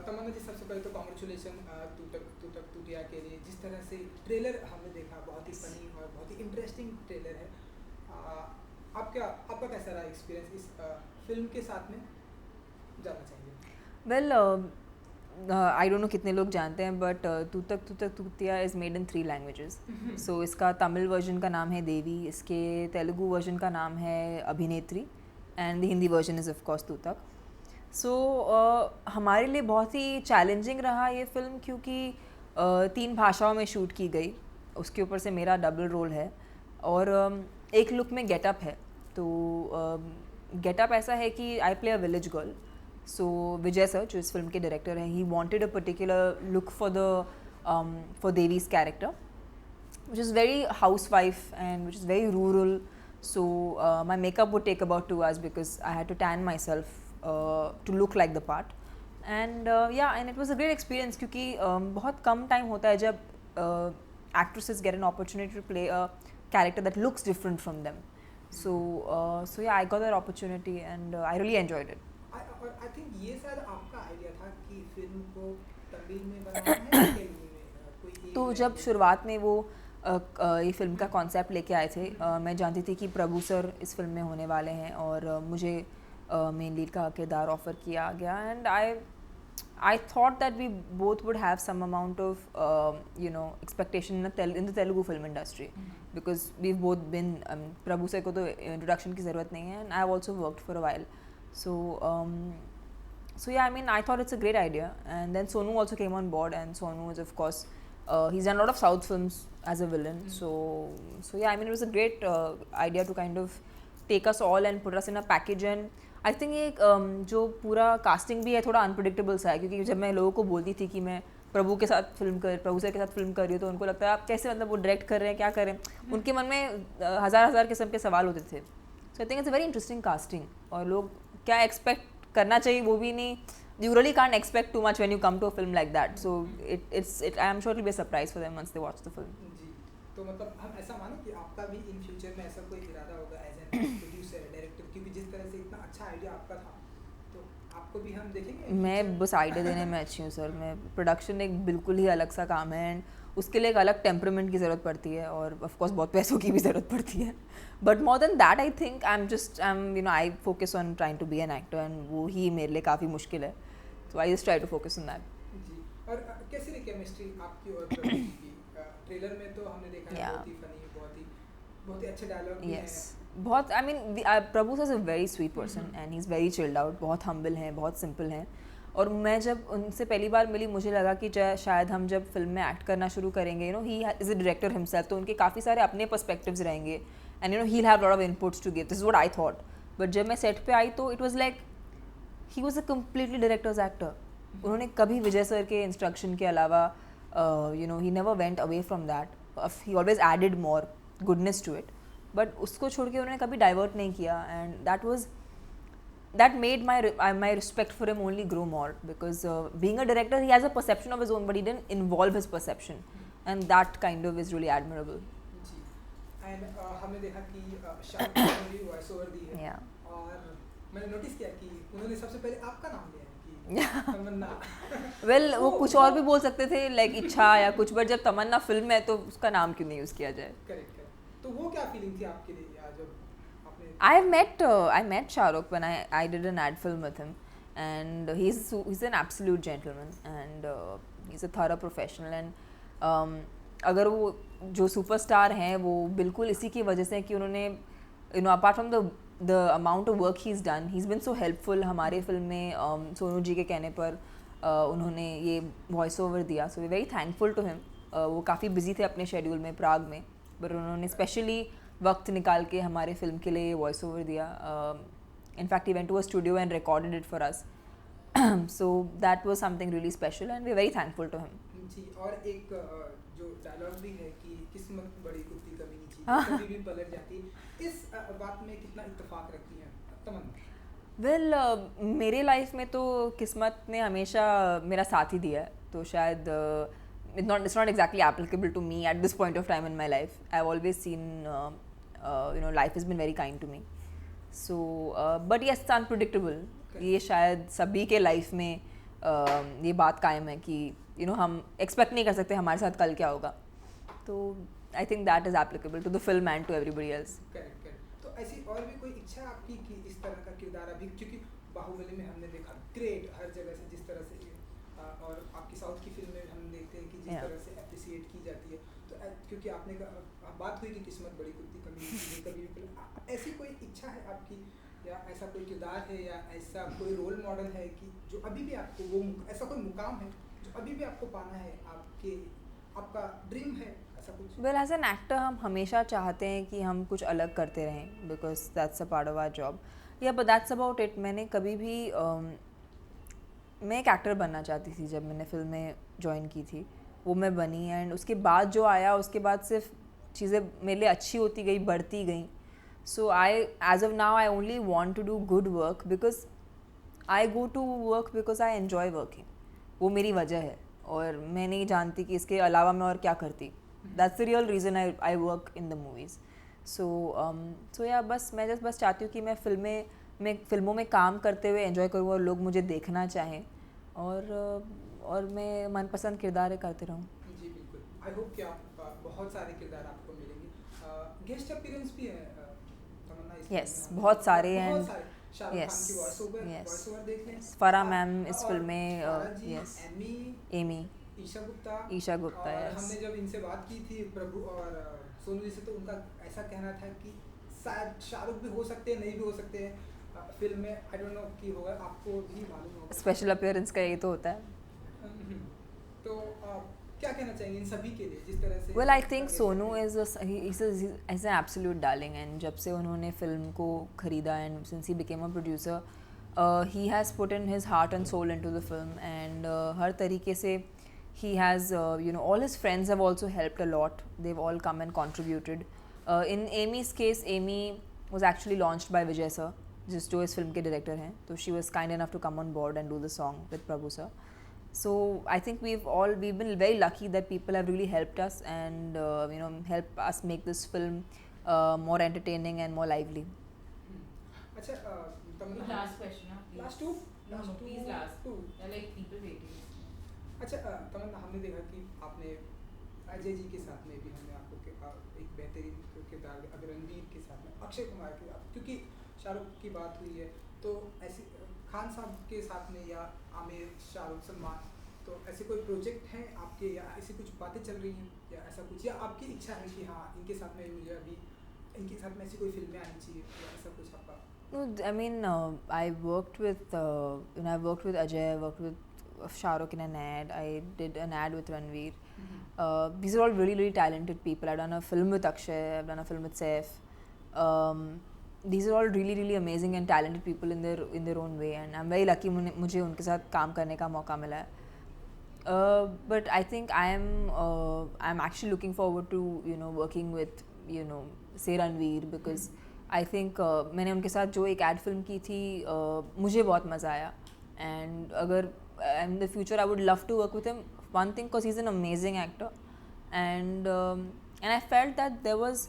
तमन्ना जी, सबसे पहले तो कॉन्ग्रेचुलेसन तू तक टूटिया के लिए। जिस तरह से ट्रेलर हमने देखा, बहुत ही फनी और बहुत ही इंटरेस्टिंग ट्रेलर है। आपका कैसा रहा एक्सपीरियंस इस फिल्म के साथ में, जानना चाहिए। वेल आई डोंट नो कितने लोग जानते हैं, बट तू तक तूतिया इज़ मेड इन 3 लैंग्वेजेस। सो इसका तमिल वर्जन का नाम है देवी, इसके तेलुगु वर्जन का नाम है अभिनेत्री, and the Hindi version is of course तू तक। सो हमारे लिए बहुत ही चैलेंजिंग रहा ये फ़िल्म, क्योंकि 3 भाषाओं में शूट की गई। उसके ऊपर से मेरा डबल रोल है, और एक लुक में गेटअप है। तो गेटअप ऐसा है कि I play a village girl. So Vijay sir, जो इस फिल्म के डायरेक्टर हैं, he wanted a particular look for Devi's character, which is very housewife and which is very rural. So my makeup would take about 2 hours because I had to tan myself to look like the part. And yeah, and it was a great experience, क्योंकि बहुत कम time होता है जब actresses get an opportunity to play a character that looks different from them. So yeah, I got that opportunity and I really enjoyed it. और I think ये शायद आपका idea था कि फिल्म को तमिल में बनाना है या तेलुगु में, कोई तो जब शुरुआत में वो ये फिल्म का कॉन्सेप्ट लेके आए थे, मैं जानती थी कि प्रभु सर इस फिल्म में होने वाले हैं, और मुझे मेन लीड का किरदार ऑफ़र किया गया। And I thought that we both would have some amount of expectation in the Telugu film industry, because we both been, Prabhu sir को तो इंट्रोडक्शन की ज़रूरत नहीं है, and I have also worked for a while. So yeah, I mean, I thought it's a great idea, and then Sonu also came on board, and Sonu is of course he's done a lot of South films as a villain. So yeah, I mean, it was a great idea to kind of take us all and put us in a package. And I think ये जो पूरा casting भी है थोड़ा unpredictable सा है, क्योंकि जब मैं लोगों को बोलती थी कि मैं प्रभु सर के साथ फिल्म कर रही हूँ, तो उनको लगता है आप कैसे, मतलब वो डायरेक्ट कर रहे हैं, क्या कर रहे हैं, उनके मन में हज़ार किस्म के सवाल होते थे. So I think it's a very interesting casting, और लोग क्या एक्सपेक्ट करना चाहिए वो भी नहीं, you really can't expect too much when you come to a film like that. So I am sure it will be a surprise for them once they watch the film. जी, तो मतलब हम ऐसा माने कि आपका भी इन फ्यूचर में ऐसा कोई इरादा होगा एज एन प्रोड्यूसर डायरेक्टर, क्योंकि जिस तरह से इतना अच्छा आइडिया आपका था, तो आपको भी हम देखेंगे. मैं बस आइडिया देने में अच्छी हूँ सर. मैं प्रोडक्शन एक बिल्कुल ही अलग सा काम है, एंड उसके लिए एक अलग टेम्परामेंट की ज़रूरत पड़ती है, और ऑफ कोर्स बहुत पैसों की भी ज़रूरत पड़ती है. But more than that I think I focus on trying to be an actor, and वो ही मेरे लिए काफ़ी मुश्किल है. So I just try to focus on that. जी, और कैसी रही केमिस्ट्री आपकी और प्रभु की? ट्रेलर में तो हमने देखा है बहुत ही फनी, बहुत ही अच्छे डायलॉग भी हैं. बहुत, I mean Prabhu is a very sweet person, and he is very chilled out, बहुत हम्बल हैं, बहुत सिंपल हैं. और मैं जब उनसे पहली बार मिली, मुझे लगा कि शायद हम जब फिल्म में एक्ट करना शुरू करेंगे, he is a director himself, तो उनके काफ़ी सारे अपने पर्सपेक्टिव्स रहेंगे, and he will have lot of inputs to give. This is what I thought. But जब मैं सेट पे आई तो it was like he was a completely director's actor. उन्होंने कभी विजय सर के इंस्ट्रक्शन के अलावा he never went away from that. He always added more goodness to it, but उसको छोड़ के उन्होंने कभी डाइवर्ट नहीं किया, and that made my respect for him only grow more, because being a director, he has a perception of his own, but he didn't involve his perception, and that kind of is really admirable. जी, and हमने देखा कि शाहरुख खान ने भी voice over the है. Yeah. और मैंने notice किया कि उन्होंने सबसे पहले आपका नाम लिया है कि तमन्ना. Well, वो कुछ और भी बोल सकते थे, like इच्छा या कुछ, बट जब तमन्ना फिल्म है तो उसका नाम क्यों नहीं यूज़ किया जाए. करेक्ट. तो वो क्या फीलिंग थी आपके लिए जब I met Shahrukh when I did an ad film with him, and he's an absolute gentleman, and he's a thorough professional, and अगर वो जो सुपरस्टार हैं वो बिल्कुल इसी की वजह से कि उन्होंने apart from the amount of work he's done, he's been so helpful. हमारे फिल्म में सोनू जी के कहने पर उन्होंने ये वॉइस ओवर दिया, so we're very thankful to him. वो काफ़ी बिजी थे अपने शेड्यूल में प्राग में, बट उन्होंने स्पेशली वक्त निकाल के हमारे फिल्म के लिए वॉइस ओवर दिया. In fact he went to a studio and recorded it for us. So that was something really special, and we are very thankful to him. जी, और एक जो डायलॉग भी है कि किस्मत बड़ी कुत्ती कभी नहीं कभी भी पलट जाती, इस बात में कितना इत्तेफाक रखती हैं तमन्ना? वेल, मेरे लाइफ में तो किस्मत ने हमेशा मेरा साथ ही दिया है, तो शायद it's not exactly applicable to me at this point of time in my life. I've always seen life has been very kind to me. So but yes, it's unpredictable. ये शायद सभी के लाइफ में ये बात कायम है कि हम एक्सपेक्ट नहीं कर सकते हमारे साथ कल क्या होगा. तो I think that is applicable to the film and to everybody else. Correct correct. तो ऐसी और भी कोई इच्छा है आपकी कि इस तरह का किरदार अभी, क्योंकि बाहुबली में हमने देखा ग्रेट हर जगह से जिस तरह से और आपकी साउथ की फिल्म में हम देखते हैं कि जिस तरह से अप्रिसिएट की जाती है, तो क्योंकि आपने बात हुई कि किस्मत बड़ी कुत्ती कभी कभी ऐसी कोई इच्छा है आपकी, या ऐसा कोई किरदार है, या ऐसा कोई रोल मॉडल है कि जो अभी भी आपको वो ऐसा कोई मुकाम है जो अभी भी आपको पाना है, आपका ड्रीम है ऐसा कुछ? वेल एज एन एक्टर हम हमेशा चाहते हैं कि हम कुछ अलग करते रहें because that's a part of our job. Yeah but that's about it. मैंने कभी भी मैं एक एक्टर बनना चाहती थी जब मैंने फिल्में ज्वाइन की थी, वो मैं बनी. एंड उसके बाद जो आया उसके बाद सिर्फ चीज़ें मेरे लिए अच्छी होती गई, बढ़ती गई. So I as of now I only want to do good work because I go to work because I enjoy working. वो मेरी वजह है और मैं नहीं जानती कि इसके अलावा मैं और क्या करती. That's the real reason I work in the movies. So या बस मैं बस चाहती हूँ कि मैं फिल्मों में काम करते हुए एंजॉय करूँ और लोग मुझे देखना चाहें और मैं मनपसंद किरदार करते रहूँ. जी बिल्कुल. आई होप कि आप बहुत सारे किरदार आपको मिलेंगे. गेस्ट अपीयरेंस भी है तमन्ना इस यस, बहुत सारे. बहुत एंड सारे. शाहरुख खान की वॉइस ओवर देख लें. फराह मैम इस और फिल्म में. फराह जी, यस, एमी, ईशा ईशा गुप्ता. गुप्ता. और यस. हमने जब इनसे बात की थी प्रभु और सोनू जी से, तो उनका ऐसा कहना था कि शायद शाहरुख भी हो सकते हैं, नहीं भी हो सकते हैं फिल्म में. आई डोंट नो कि होगा, आपको भी मालूम होगा. स्पेशल अपीयरेंस का यही तो होता है. तो क्या कहना चाहेंगे इन सभी के लिए जिस तरह से? Well I think Sonu is an absolute darling. And जब से उन्होंने फिल्म को ख़रीदा and since he became a producer he has put in his heart and soul into the film. And हर तरीके से he has all his friends have also helped a lot. They've all come and contributed. In Amy's case, Amy was actually launched by Vijay sir, जो इस film के director हैं. तो she was kind enough to come on board and do the song with Prabhu sir. So I think we've been very lucky that people have really helped us and help us make this film more entertaining and more lively. अच्छा, last question. Last two? No, please last. Two. Like people waiting. अच्छा तमन्ना, हमने देखा कि आपने अजय जी के साथ में भी हमने आपको एक बेहतरीन किरदार, अगर रणवीर के साथ में, अक्षय कुमार के साथ, क्योंकि शाहरुख की बात हुई है तो ऐसे खान साहब के साथ में, या आमिर, शाहरुख, सलमान, तो ऐसे कोई प्रोजेक्ट हैं आपके, या ऐसी कुछ बातें चल रही हैं, या ऐसा कुछ, या आपकी इच्छा है कि हाँ इनके साथ में मुझे अभी इनके साथ में ऐसी कोई फिल्में आनी चाहिए, या ऐसा कुछ आपका? No, I mean, I worked with Ajay, I worked with Shahrukh in an ad. I did an ad with Ranveer. These are all really, really talented people. I've done a film with Akshay. I've done a film with Saif. These are all really, really amazing and talented people in their own way. And I'm very lucky मुझे उनके साथ काम करने का मौका मिला है. But I think I'm actually looking forward to working with say Ranveer because I think मैंने उनके साथ जो एक ad film की थी मुझे बहुत मज़ा आया. And अगर in the future I would love to work with him. One thing because he's an amazing actor, and I felt that there was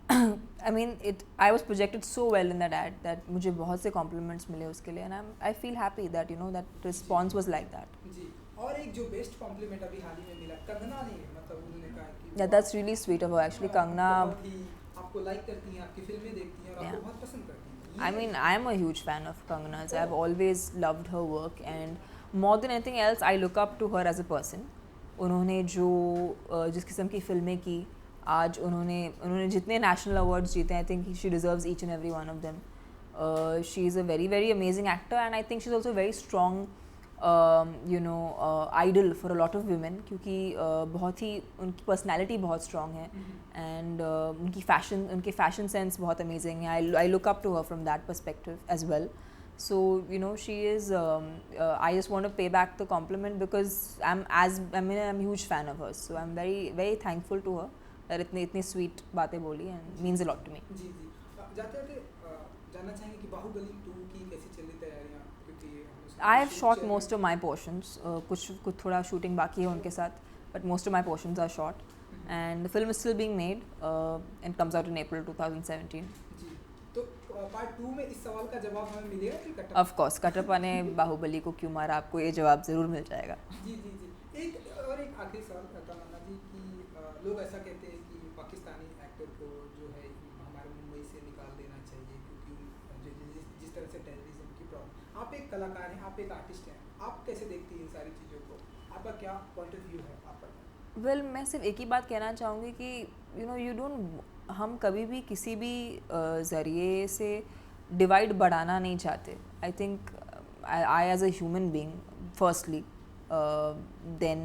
I was projected so well in that ad that मुझे बहुत से compliments मिले उसके लिए, and I feel happy that that response was like that. जी. और एक जो best compliment अभी हाल ही में मिला कंगना ने, मतलब उन्होंने कहा कि Yeah, that's really sweet of her. Actually, Kangna, बहुत ही आपको लाइक करती हैं, आपकी फिल्में देखती हैं और आपको बहुत पसंद करती हैं. I mean, I am a huge fan of Kangana's. I've always loved her work, and more than anything else, I look up to her as a person. उन्होंने जो जिस किस्म की फिल्में की, आज उन्होंने जितने नेशनल अवार्ड्स जीते, I think she deserves each and every one of them. She is a very, very amazing actor, and I think she's also very strong, idol for a lot of women क्योंकि बहुत ही उनकी personality बहुत strong है, and उनके fashion sense बहुत amazing है. I look up to her from that perspective as well. So she is. I just want to pay back the compliment because I'm a huge fan of hers. So I'm very, very thankful to her that इतनी sweet बातें बोली and means a lot to me. जी जी. जाते जानना चाहेंगे कि बाहुबली 2 की कैसी चल रही तैयारियां, क्योंकि I have shot most of my portions. कुछ थोड़ा shooting बाकी है उनके साथ, but most of my portions are shot, and the film is still being made and comes out in April 2017. जी. तो पार्ट 2 में इस सवाल का जवाब हमें मिलेगा कि कटप्पा? ऑफ कोर्स कटप्पा ने बाहुबली को क्यों मारा, आपको ये जवाब ज़रूर मिल जाएगा. जी जी जी. एक आखिरी सवाल तमन्ना जी कि लोग ऐसा कहते हैं कि पाकिस्तानी एक्टर को जो है हमारे मुंबई से निकाल देना चाहिए क्योंकि जिस तरह से टेररिज्म की प्रॉब्लम. आप एक कलाकार हैं, आप एक आर्टिस्ट हैं, आप कैसे देखती हैं इन सारी चीज़ों को? आपका क्या पॉइंट ऑफ व्यू है आप पर? वेल मैं सिर्फ एक ही बात कहना चाहूँगी कि यू डोंट, हम कभी भी किसी भी ज़रिए से डिवाइड बढ़ाना नहीं चाहते. I think I as a human being firstly then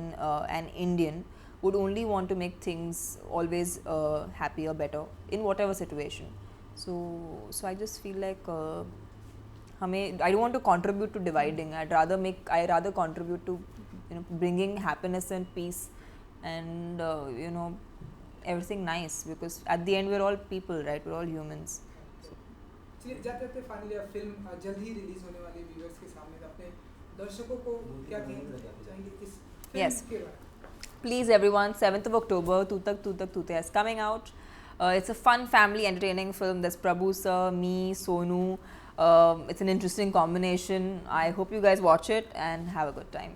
an Indian would only want to make things always happier, better in whatever situation. So I just feel like I don't want to contribute to dividing. I rather contribute to bringing happiness and peace and everything nice, because at the end we're all people, right? We're all humans. चलिए जाते जाते finally film जल्द ही release होने वाली viewers के सामने अपने दर्शकों को क्या कहना चाहेंगे इस फिल्म Yes. के बारे में? Please everyone, 7th of October, Tutak Tutya is coming out. It's a fun family entertaining film. There's Prabhu sir, me, Sonu. It's an interesting combination. I hope you guys watch it and have a good time.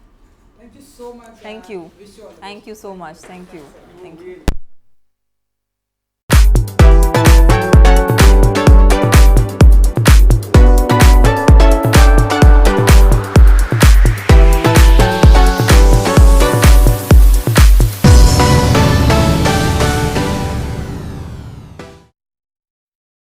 Thank you so much. Thank you. Wish you all the Thank best. you so much. Thank you. Thanks, sir. Thank you.